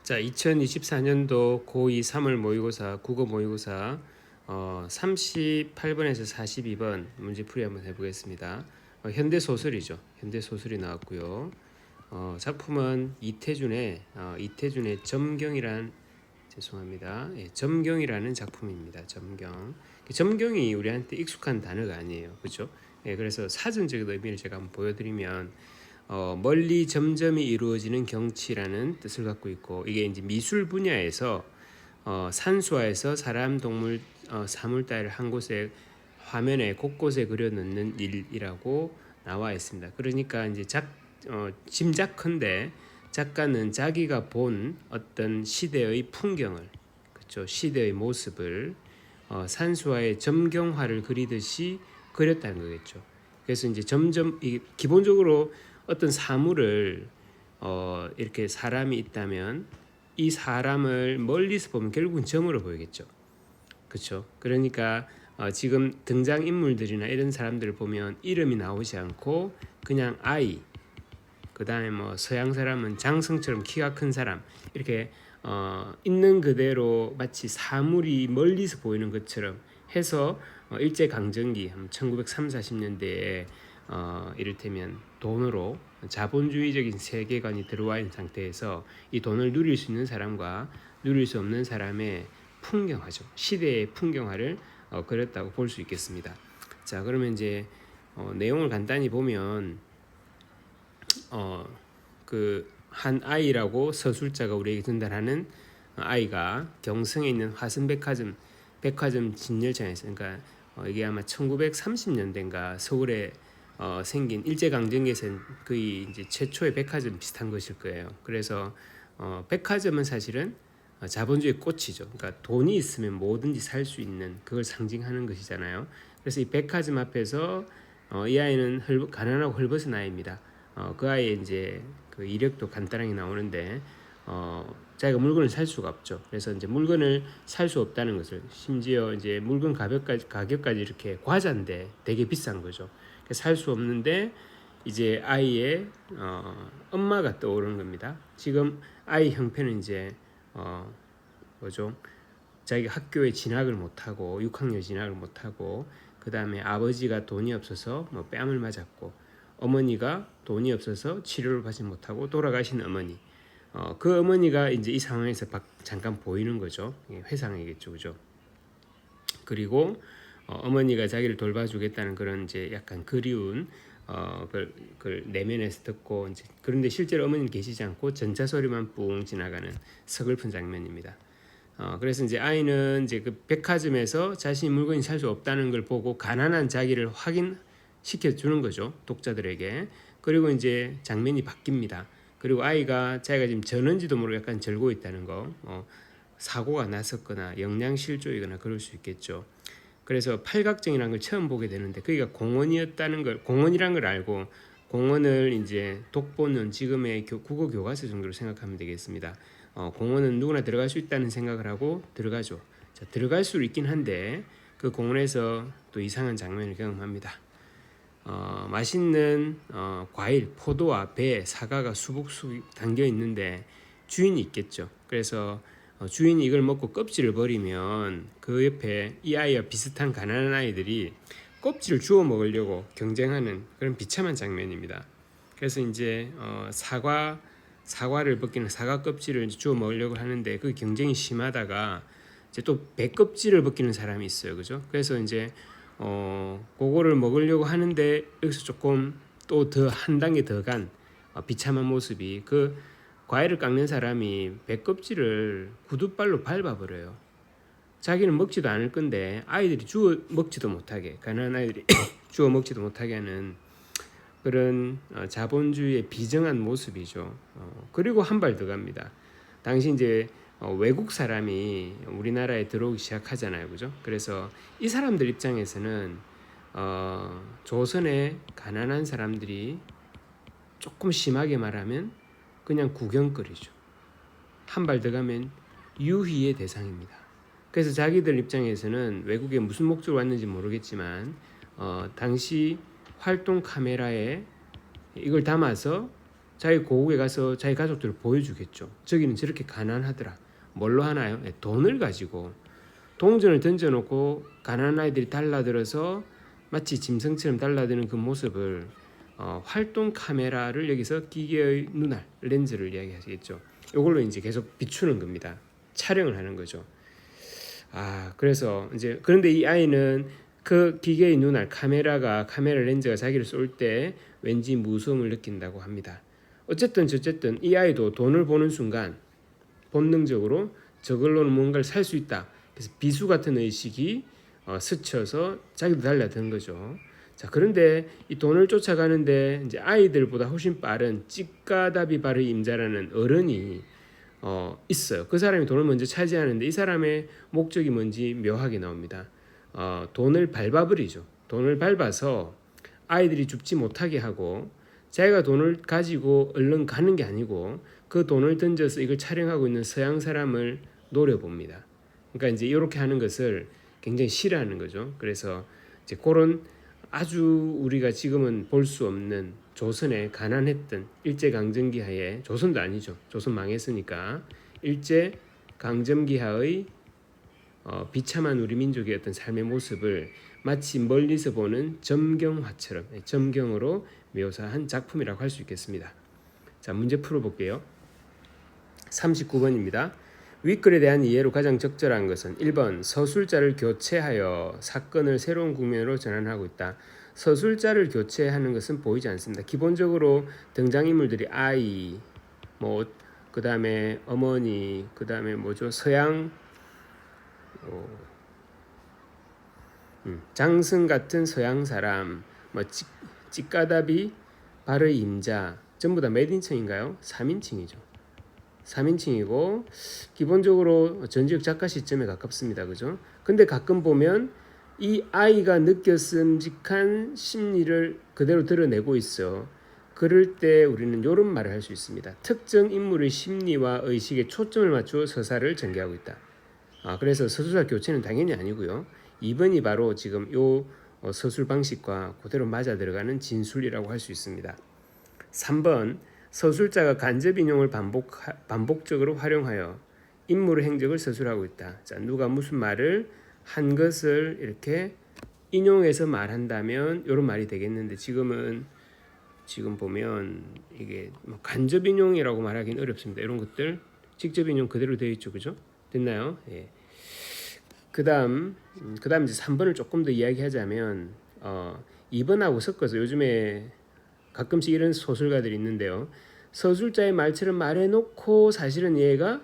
자, 2024년도 고2 3월 모의고사 국어 모의고사 38번에서 42번 문제풀이 한번 해보겠습니다. 현대 소설이죠. 현대 소설이 나왔고요. 작품은 이태준의 점경이란 죄송합니다. 예, 점경이라는 작품입니다. 점경. 점경이 우리한테 익숙한 단어가 아니에요. 그렇죠? 예, 그래서 사전적인 의미를 제가 한번 보여드리면 멀리 점점이 이루어지는 경치라는 뜻을 갖고 있고, 이게 이제 미술 분야에서 산수화해서 사람, 동물, 사물 따위를 한 곳에 화면에 곳곳에 그려 넣는 일이라고 나와 있습니다. 그러니까 이제 짐작컨대 작가는 자기가 본 어떤 시대의 풍경을, 그렇죠? 시대의 모습을 산수화의 점경화를 그리듯이 그렸다는 거겠죠. 그래서 이제 점점 기본적으로 어떤 사물을 이렇게 사람이 있다면 이 사람을 멀리서 보면 결국은 점으로 보이겠죠. 그렇죠? 그러니까 지금 등장 인물들이나 이런 사람들을 보면 이름이 나오지 않고 그냥 아이, 그 다음에 뭐 서양 사람은 장성처럼 키가 큰 사람, 이렇게 있는 그대로 마치 사물이 멀리서 보이는 것처럼 해서 일제강점기 1930, 40년대에 이를테면 돈으로 자본주의적인 세계관이 들어와 있는 상태에서 이 돈을 누릴 수 있는 사람과 누릴 수 없는 사람의 풍경화죠. 시대의 풍경화를 그렸다고 볼 수 있겠습니다. 자, 그러면 이제 내용을 간단히 보면 그 한 아이라고 서술자가 우리에게 전달하는 아이가 경성에 있는 백화점 진열장에서, 그러니까 이게 아마 1930년대인가 서울에 생긴 일제강점기에서 거의 이제 최초의 백화점 비슷한 것일 거예요. 그래서 백화점은 사실은 자본주의 꽃이죠. 그러니까 돈이 있으면 뭐든지 살 수 있는, 그걸 상징하는 것이잖아요. 그래서 이 백화점 앞에서 이 아이는 가난하고 헐벗은 아이입니다. 그 아이의 이제 그 이력도 간단하게 나오는데 자기가 물건을 살 수가 없죠. 그래서 이제 물건을 살 수 없다는 것을, 심지어 이제 물건 가격까지 이렇게 과자인데 되게 비싼 거죠. 살 수 없는데 이제 아이의 엄마가 떠오르는 겁니다. 지금 아이 형편은 이제 뭐죠? 자기가 학교에 진학을 못하고 6학년 진학을 못하고, 그 다음에 아버지가 돈이 없어서 뭐 뺨을 맞았고, 어머니가 돈이 없어서 치료를 받지 못하고 돌아가신 어머니, 그 어머니가 이제 이 상황에서 잠깐 보이는 거죠. 회상이겠죠, 그죠? 그리고 어머니가 자기를 돌봐주겠다는 그런 이제 약간 그리운 그걸 내면에서 듣고, 이제 그런데 실제로 어머니는 계시지 않고 전차 소리만 뿡 지나가는 서글픈 장면입니다. 그래서 이제 아이는 이제 그 백화점에서 자신이 물건이 살 수 없다는 걸 보고 가난한 자기를 확인시켜 주는 거죠, 독자들에게. 그리고 이제 장면이 바뀝니다. 그리고 아이가 자기가 지금 졌는지도 모르고 약간 절고 있다는 거, 사고가 났었거나 영양실조이거나 그럴 수 있겠죠. 그래서 팔각정이라는 걸 처음 보게 되는데, 그게 공원이었다는 걸, 공원이란 걸 알고, 공원을 이제 독보는 지금의 국어 교과서 정도로 생각하면 되겠습니다. 공원은 누구나 들어갈 수 있다는 생각을 하고 들어가죠. 자, 들어갈 수 있긴 한데 그 공원에서 또 이상한 장면을 경험합니다. 맛있는 과일, 포도와 배, 사과가 수북수북 담겨 있는데 주인이 있겠죠. 그래서 주인이 이걸 먹고 껍질을 버리면 그 옆에 이 아이와 비슷한 가난한 아이들이 껍질을 주워 먹으려고 경쟁하는 그런 비참한 장면입니다. 그래서 이제 사과를 벗기는 사과 껍질을 주워 먹으려고 하는데 그 경쟁이 심하다가 이제 또 배 껍질을 벗기는 사람이 있어요, 그죠? 그래서 이제 그거를 먹으려고 하는데 여기서 조금 또 더 한 단계 더 간 비참한 모습이, 그 과일을 깎는 사람이 배 껍질을 구둣발로 밟아버려요. 자기는 먹지도 않을 건데 아이들이 주워 먹지도 못하게, 가난한 아이들이 주워 먹지도 못하게 하는 그런 자본주의의 비정한 모습이죠. 그리고 한 발 더 갑니다. 당시 이제 외국 사람이 우리나라에 들어오기 시작하잖아요, 그죠? 그래서 이 사람들 입장에서는 조선의 가난한 사람들이 조금 심하게 말하면 그냥 구경거리죠. 한 발 더 가면 유희의 대상입니다. 그래서 자기들 입장에서는 외국에 무슨 목적으로 왔는지 모르겠지만 당시 활동 카메라에 이걸 담아서 자기 고국에 가서 자기 가족들을 보여주겠죠. 저기는 저렇게 가난하더라. 뭘로 하나요? 돈을 가지고 동전을 던져놓고 가난한 아이들이 달라들어서 마치 짐승처럼 달라드는 그 모습을 활동 카메라를 여기서 기계의 눈알 렌즈를 이야기하시겠죠. 이걸로 이제 계속 비추는 겁니다. 촬영을 하는 거죠. 그래서 이제 그런데 이 아이는 그 기계의 눈알 카메라 렌즈가 자기를 쏠 때 왠지 무서움을 느낀다고 합니다. 어쨌든 이 아이도 돈을 보는 순간 본능적으로 저걸로는 뭔가를 살 수 있다. 그래서 비수 같은 의식이 스쳐서 자기도 달려드는 거죠. 자, 그런데 이 돈을 쫓아가는데 이제 아이들보다 훨씬 빠른 찌까다비 바르 임자라는 어른이 있어요. 그 사람이 돈을 먼저 차지하는데 이 사람의 목적이 뭔지 묘하게 나옵니다. 돈을 밟아버리죠. 돈을 밟아서 아이들이 죽지 못하게 하고 자기가 돈을 가지고 얼른 가는 게 아니고 그 돈을 던져서 이걸 촬영하고 있는 서양 사람을 노려봅니다. 그러니까 이제 이렇게 하는 것을 굉장히 싫어하는 거죠. 그래서 이제 그런 아주 우리가 지금은 볼 수 없는 조선의 가난했던 일제강점기 하에 조선도 아니죠. 조선 망했으니까 일제강점기 하의 비참한 우리 민족의 어떤 삶의 모습을 마치 멀리서 보는 점경화처럼 점경으로 묘사한 작품이라고 할 수 있겠습니다. 자, 문제 풀어볼게요. 39번입니다. 윗글에 대한 이해로 가장 적절한 것은 1번 서술자를 교체하여 사건을 새로운 국면으로 전환하고 있다. 서술자를 교체하는 것은 보이지 않습니다. 기본적으로 등장인물들이 아이, 그 다음에 어머니, 그 다음에 서양 장승 같은 서양 사람, 찌까다비, 바르 임자 전부 다 몇 인칭인가요? 3인칭이죠. 3인칭이고 기본적으로 전지적 작가 시점에 가깝습니다. 그죠? 근데 가끔 보면 이 아이가 느꼈음직한 심리를 그대로 드러내고 있어. 그럴 때 우리는 이런 말을 할 수 있습니다. 특정 인물의 심리와 의식에 초점을 맞추어 서사를 전개하고 있다. 그래서 서술자 교체는 당연히 아니고요. 2번이 바로 지금 요 서술 방식과 그대로 맞아 들어가는 진술이라고 할 수 있습니다. 3번 서술자가 간접 인용을 반복적으로 활용하여 인물의 행적을 서술하고 있다. 자, 누가 무슨 말을 한 것을 이렇게 인용해서 말한다면 이런 말이 되겠는데 지금 보면 이게 간접 인용이라고 말하기는 어렵습니다. 이런 것들 직접 인용 그대로 되어 있죠, 그죠? 됐나요? 예. 그다음 이제 3번을 조금 더 이야기하자면 2번하고 섞어서 요즘에 가끔씩 이런 소설가들이 있는데요. 서술자의 말처럼 말해놓고 사실은 얘가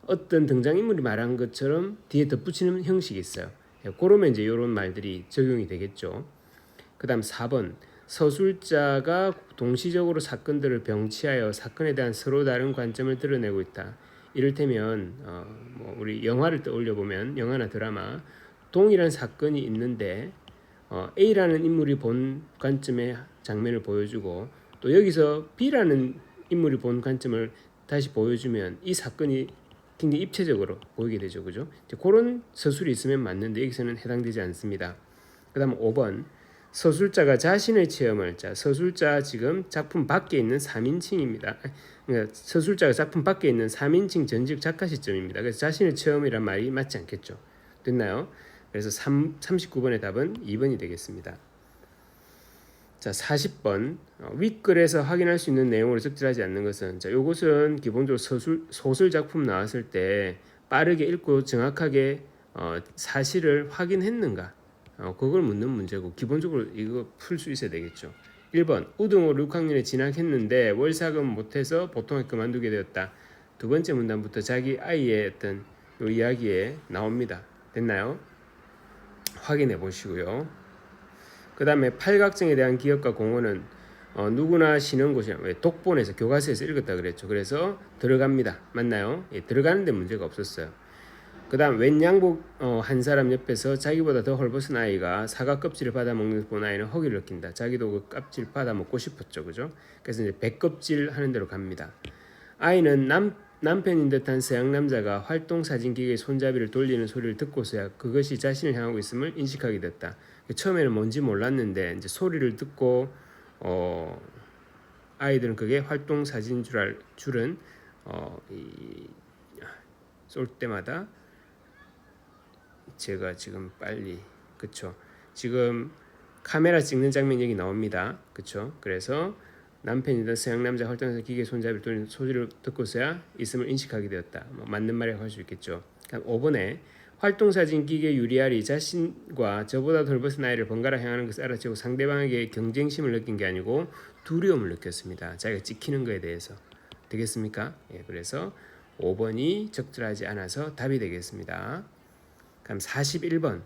어떤 등장인물이 말한 것처럼 뒤에 덧붙이는 형식이 있어요. 그러면 이제 이런 말들이 적용이 되겠죠. 그 다음 4번 서술자가 동시적으로 사건들을 병치하여 사건에 대한 서로 다른 관점을 드러내고 있다. 이를테면 우리 영화를 떠올려 보면 영화나 드라마 동일한 사건이 있는데 A라는 인물이 본 관점의 장면을 보여주고 또 여기서 B라는 인물이 본 관점을 다시 보여주면 이 사건이 굉장히 입체적으로 보이게 되죠. 그죠? 그런 서술이 있으면 맞는데 여기서는 해당되지 않습니다. 그 다음 5번 서술자가 자신의 체험을 서술자 지금 작품 밖에 있는 3인칭입니다. 그러니까 서술자가 작품 밖에 있는 3인칭 전직 작가 시점입니다. 그래서 자신의 체험이란 말이 맞지 않겠죠. 됐나요? 그래서 39번의 답은 2번이 되겠습니다. 자, 40번 윗글에서 확인할 수 있는 내용으로 적절하지 않는 것은 이것은 기본적으로 소설 작품 나왔을 때 빠르게 읽고 정확하게 사실을 확인했는가 그걸 묻는 문제고 기본적으로 이거 풀 수 있어야 되겠죠. 1번 우등호 6학년에 진학했는데 월사금 못해서 보통학교 그만두게 되었다. 두 번째 문단부터 자기 아이의 어떤 요 이야기에 나옵니다. 됐나요? 확인해 보시고요. 그 다음에 팔각정에 대한 기억과 공헌은 누구나 쉬는 곳이야. 독본에서 교과서에서 읽었다 그랬죠. 그래서 들어갑니다. 맞나요? 예, 들어가는데 문제가 없었어요. 그 다음 웬 양복 한 사람 옆에서 자기보다 더 헐벗은 아이가 사과 껍질을 받아먹는 것 본 아이는 허기를 느낀다. 자기도 그 껍질 받아먹고 싶었죠. 그죠? 그래서 이제 백껍질 하는 대로 갑니다. 아이는 남편인 듯한 서양 남자가 활동 사진 기계의 손잡이를 돌리는 소리를 듣고서야 그것이 자신을 향하고 있음을 인식하게 됐다. 처음에는 뭔지 몰랐는데 이제 소리를 듣고 아이들은 그게 활동 사진 줄은 쏠 때마다 제가 지금 빨리 그쵸 지금 카메라 찍는 장면 여기 나옵니다. 그쵸 그래서 남편이든 서양 남자 활동에서 기계 손잡이를 돌리는 소리를 듣고서야 있음을 인식하게 되었다. 맞는 말이라고 할 수 있겠죠. 5번에 활동사진 기계 유리알이 자신과 저보다 덜벗은 아이를 번갈아 향하는 것을 알아채고 상대방에게 경쟁심을 느낀 게 아니고 두려움을 느꼈습니다. 자기가 찍히는 거에 대해서. 되겠습니까? 예, 그래서 5번이 적절하지 않아서 답이 되겠습니다. 그럼 41번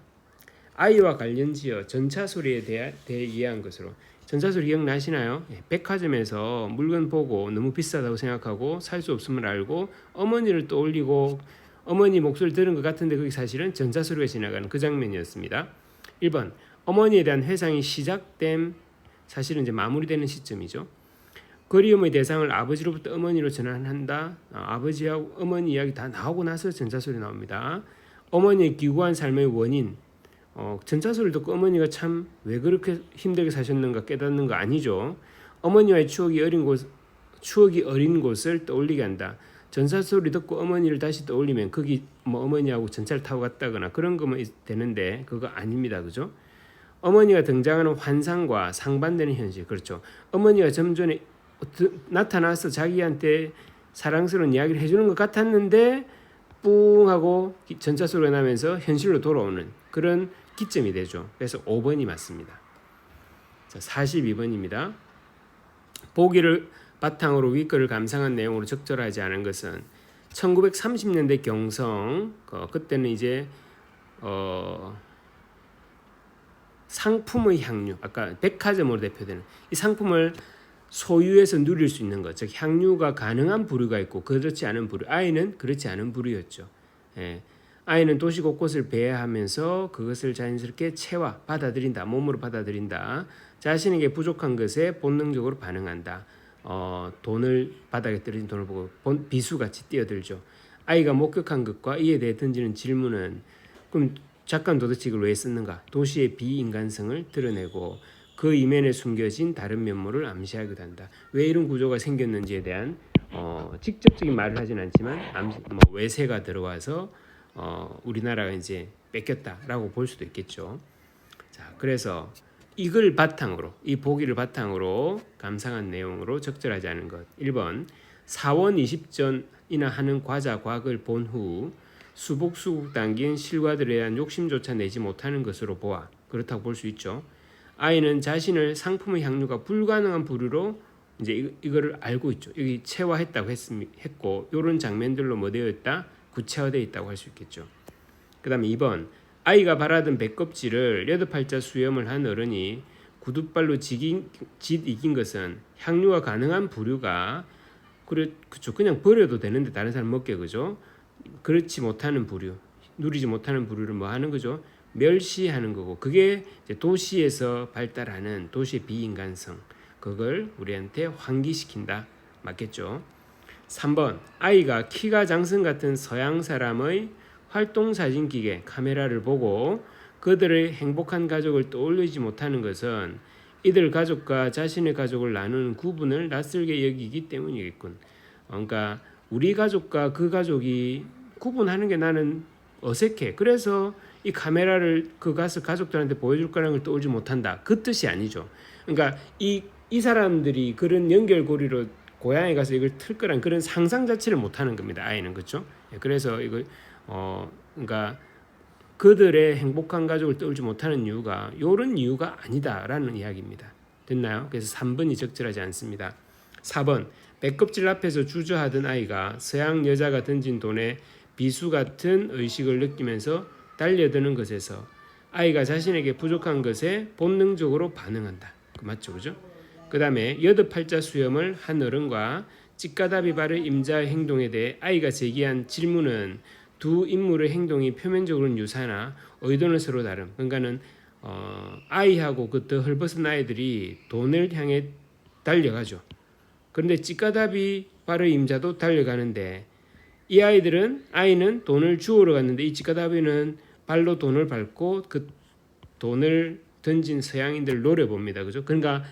아이와 관련지어 전차소리에 대해 이해한 것으로. 전차소리 기억나시나요? 예, 백화점에서 물건 보고 너무 비싸다고 생각하고 살 수 없음을 알고 어머니를 떠올리고 어머니 목소리를 들은 것 같은데 그게 사실은 전차소리가 지나가는 그 장면이었습니다. 1번 어머니에 대한 회상이 시작된 사실은 이제 마무리되는 시점이죠. 그리움의 대상을 아버지로부터 어머니로 전환한다. 아버지하고 어머니 이야기 다 나오고 나서 전차소리 나옵니다. 어머니의 기구한 삶의 원인 전차소리를 듣고 어머니가 참 왜 그렇게 힘들게 사셨는가 깨닫는 거 아니죠. 어머니와의 추억이 어린 곳을 떠올리게 한다. 전차소리 듣고 어머니를 다시 떠올리면 거기 뭐 어머니하고 전차를 타고 갔다거나 그런 거면 되는데 그거 아닙니다. 그죠? 어머니가 등장하는 환상과 상반되는 현실. 그렇죠. 어머니가 좀 전에 나타나서 자기한테 사랑스러운 이야기를 해주는 것 같았는데 뿡 하고 전차소리가 나면서 현실로 돌아오는 그런 기점이 되죠. 그래서 5번이 맞습니다. 자, 42번입니다. 보기를 바탕으로 윗글을 감상한 내용으로 적절하지 않은 것은 1930년대 경성 그때는 이제 상품의 향유 아까 백화점으로 대표되는 이 상품을 소유해서 누릴 수 있는 것, 즉 향유가 가능한 부류가 있고 그렇지 않은 부류. 아이는 그렇지 않은 부류였죠. 예. 아이는 도시 곳곳을 배회하면서 그것을 자연스럽게 받아들인다. 몸으로 받아들인다. 자신에게 부족한 것에 본능적으로 반응한다. 돈을 바닥에 떨어진 돈을 보고 비수같이 뛰어들죠. 아이가 목격한 것과 이에 대해 던지는 질문은 그럼 작가는 도대체 이걸 왜 썼는가? 도시의 비인간성을 드러내고 그 이면에 숨겨진 다른 면모를 암시하기도 한다. 왜 이런 구조가 생겼는지에 대한 직접적인 말을 하진 않지만 외세가 들어와서 우리나라가 이제 뺏겼다라고 볼 수도 있겠죠. 자, 그래서 이걸 바탕으로 이 보기를 바탕으로 감상한 내용으로 적절하지 않은 것. 1번 사원 20전이나 하는 과학을 본 후 수복수국 당긴 실과들에 대한 욕심조차 내지 못하는 것으로 보아 그렇다고 볼 수 있죠. 아이는 자신을 상품의 향유가 불가능한 부류로 이제 이거를 알고 있죠. 여기 체화했다고 했고 이런 장면들로 뭐 되어 있다? 구체화되어 있다고 할 수 있겠죠. 그 다음에 2번 아이가 바라던 배껍질을 8팔자 수염을 한 어른이 구둣발로 짓 이긴 것은 향유가 가능한 부류가 그쵸 그냥 버려도 되는데 다른 사람 먹게 그죠? 그렇지 못하는 부류 누리지 못하는 부류를 뭐 하는 거죠? 멸시하는 거고 그게 이제 도시에서 발달하는 도시의 비인간성 그걸 우리한테 환기시킨다. 맞겠죠? 3번 아이가 키가 장승 같은 서양 사람의 활동사진 기계 카메라를 보고 그들의 행복한 가족을 떠올리지 못하는 것은 이들 가족과 자신의 가족을 나누는 구분을 낯설게 여기기 때문이겠군. 그러니까 우리 가족과 그 가족이 구분하는 게 나는 어색해. 그래서 이 카메라를 가서 가족들한테 보여줄 거라는 걸 떠올리지 못한다. 그 뜻이 아니죠. 그러니까 이 사람들이 그런 연결고리로 고향에 가서 이걸 틀 거란 그런 상상 자체를 못하는 겁니다. 아이는 그렇죠. 그래서 이걸 그러니까 그들의 행복한 가족을 떠올리지 못하는 이유가 이런 이유가 아니다라는 이야기입니다. 됐나요? 그래서 3번이 적절하지 않습니다. 4번 배껍질 앞에서 주저하던 아이가 서양 여자가 던진 돈에 비수 같은 의식을 느끼면서 달려드는 것에서 아이가 자신에게 부족한 것에 본능적으로 반응한다. 맞죠, 그죠? 그 다음에 8팔자 수염을 한 어른과 찌까다비 바를 임자의 행동에 대해 아이가 제기한 질문은 두 인물의 행동이 표면적으로는 유사하나 의도는 서로 다름. 그러니까는 아이하고 그 더 헐벗은 아이들이 돈을 향해 달려가죠. 그런데 찌까다비 바를 임자도 달려가는데 이 아이는 돈을 주우러 갔는데 이 찌까다비는 발로 돈을 밟고 그 돈을 던진 서양인들을 노려봅니다. 그죠? 그러니까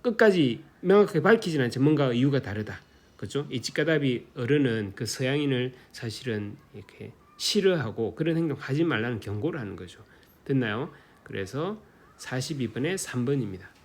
끝까지 명확하게 밝히지는 않지만 뭔가 이유가 다르다. 그렇죠? 이 찌까다비 어른은 그 서양인을 사실은 이렇게 싫어하고 그런 행동 하지 말라는 경고를 하는 거죠. 됐나요? 그래서 42번에 3번입니다.